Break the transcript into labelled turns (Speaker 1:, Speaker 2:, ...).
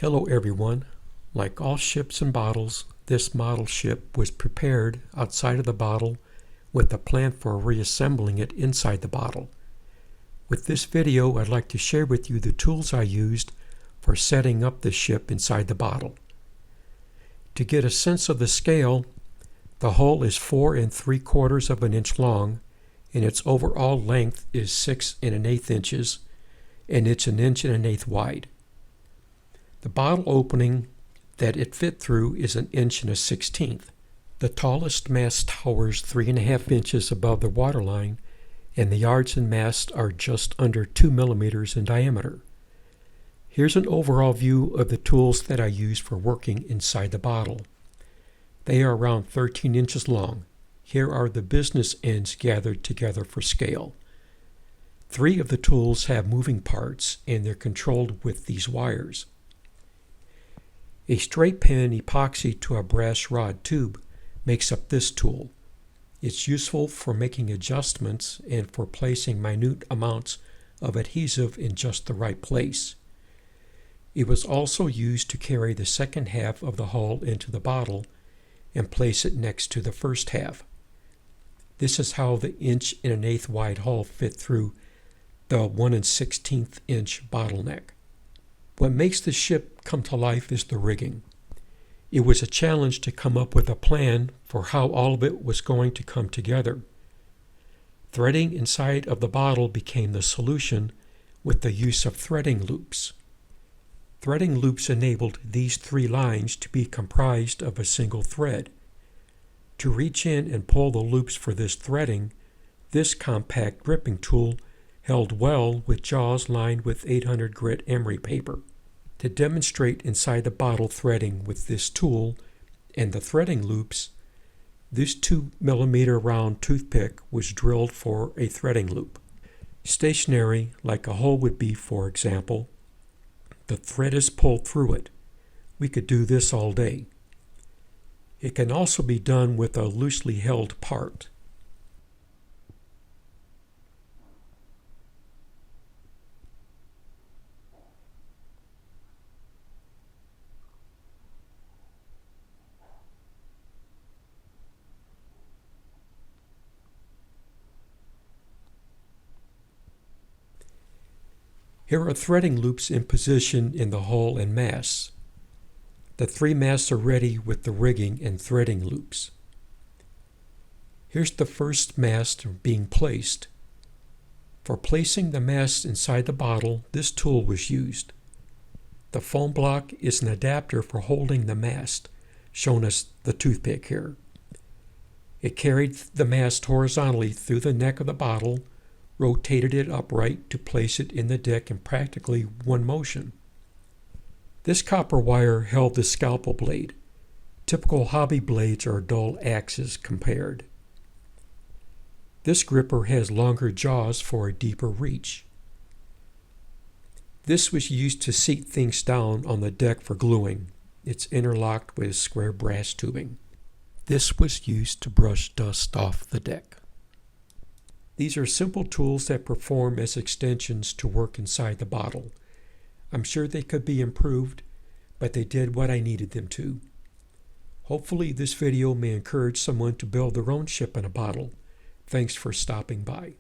Speaker 1: Hello everyone. Like all ships and bottles, this model ship was prepared outside of the bottle with a plan for reassembling it inside the bottle. With this video, I'd like to share with you the tools I used for setting up the ship inside the bottle. To get a sense of the scale, the hull is 4 3/4 of an inch long, and its overall length is 6 1/8 inches, and it's 1 1/8 wide. The bottle opening that it fit through is 1 1/16 inches. The tallest mast towers 3.5 inches above the waterline, and the yards and mast are just under 2 millimeters in diameter. Here's an overall view of the tools that I use for working inside the bottle. They are around 13 inches long. Here are the business ends gathered together for scale. 3 of the tools have moving parts, and they're controlled with these wires. A straight pin epoxy to a brass rod tube makes up this tool. It's useful for making adjustments and for placing minute amounts of adhesive in just the right place. It was also used to carry the second half of the hull into the bottle and place it next to the first half. This is how the 1 1/8 wide hull fit through the 1 1/16 inch bottleneck. What makes the ship come to life is the rigging. It was a challenge to come up with a plan for how all of it was going to come together. Threading inside of the bottle became the solution with the use of threading loops. Threading loops enabled these 3 lines to be comprised of a single thread. To reach in and pull the loops for this threading, this compact gripping tool held well with jaws lined with 800 grit emery paper. To demonstrate inside the bottle threading with this tool and the threading loops, this 2 millimeter round toothpick was drilled for a threading loop. Stationary, like a hole would be, for example, the thread is pulled through it. We could do this all day. It can also be done with a loosely held part. Here are threading loops in position in the hull and masts. The 3 masts are ready with the rigging and threading loops. Here's the first mast being placed. For placing the mast inside the bottle, this tool was used. The foam block is an adapter for holding the mast, shown as the toothpick here. It carried the mast horizontally through the neck of the bottle, rotated it upright to place it in the deck in practically one motion. This copper wire held the scalpel blade. Typical hobby blades are dull axes compared. This gripper has longer jaws for a deeper reach. This was used to seat things down on the deck for gluing. It's interlocked with square brass tubing. This was used to brush dust off the deck. These are simple tools that perform as extensions to work inside the bottle. I'm sure they could be improved, but they did what I needed them to. Hopefully this video may encourage someone to build their own ship in a bottle. Thanks for stopping by.